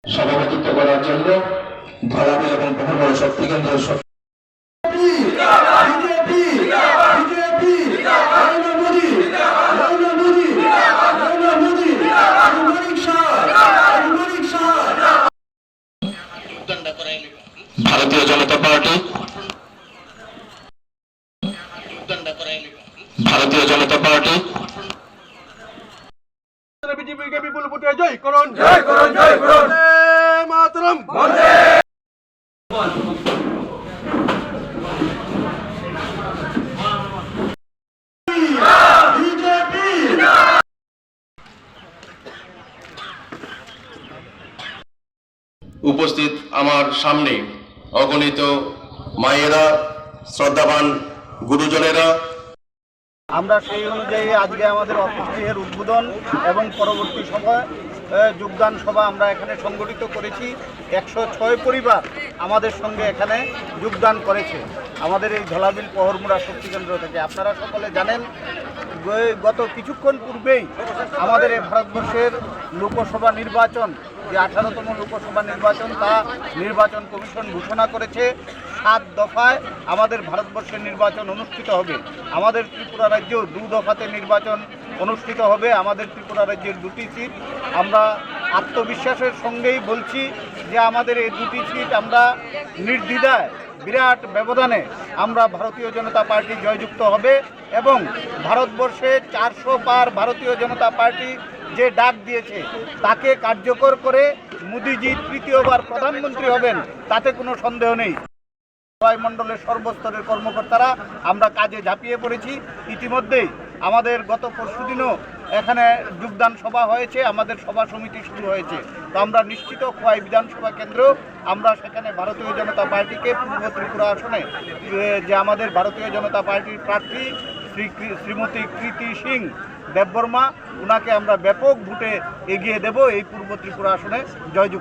সভাপতিত্ব করার জন্য ধলাবিল এবং বহুবড় শক্তি কেন্দ্র ভারতীয় জনতা পার্টি বিজেপিকে বিপুল ভোটে জয় করুন, জয় করুন, জয় করুন। বন্দে মাতরম, বন্দে। উপস্থিত আমার সামনে অগণিত মায়েরা, শ্রদ্ধাবান গুরুজনেরা, আমরা সেই অনুযায়ী আজকে আমাদের অফিস গৃহের উদ্বোধন এবং পরবর্তী সময় যোগদান সভা আমরা এখানে সংগঠিত করেছি। 106 পরিবার আমাদের সঙ্গে এখানে যোগদান করেছে আমাদের এই ধলাবিল পহরমুড়া শক্তিকেন্দ্র থেকে। আপনারা সকলে জানেন গত কিছুক্ষণ পূর্বেই আমাদের এই ভারতবর্ষের লোকসভা নির্বাচন, যে 18তম লোকসভা নির্বাচন, তা নির্বাচন কমিশন ঘোষণা করেছে। 7 দফায় আমাদের ভারতবর্ষের নির্বাচন অনুষ্ঠিত হবে। আমাদের ত্রিপুরা রাজ্যেও 2 দফাতে নির্বাচন অনুষ্ঠিত হবে। আমাদের ত্রিপুরা রাজ্যের 2টি সিট। আমরা আত্মবিশ্বাসের সঙ্গেই বলছি যে আমাদের এই 2টি সিট আমরা নির্দ্বিধায় বিরাট ব্যবধানে আমরা ভারতীয় জনতা পার্টি জয়যুক্ত হবে এবং ভারতবর্ষে 400 পার ভারতীয় জনতা পার্টি যে ডাক দিয়েছে তাকে কার্যকর করে মোদিজি তৃতীয়বার প্রধানমন্ত্রী হবেন, তাতে কোনো সন্দেহ নেই। মণ্ডলের সর্বস্তরের কর্মকর্তারা আমরা কাজে ঝাঁপিয়ে পড়েছি। ইতিমধ্যেই আমাদের গত পরশুদিনও এখানে যোগদান সভা হয়েছে, আমাদের সভা সমিতি শুরু হয়েছে। তো আমরা নিশ্চিত খোয়াই বিধানসভা কেন্দ্র আমরা সেখানে ভারতীয় জনতা পার্টিকে পূর্ব ত্রিপুরা আসনে যে আমাদের ভারতীয় জনতা পার্টির প্রার্থী শ্রীমতী কৃতি সিং দেববর্মা, ওনাকে আমরা ব্যাপক ভোটে এগিয়ে দেব। এই পূর্ব ত্রিপুরা আসনে জয়যুক্ত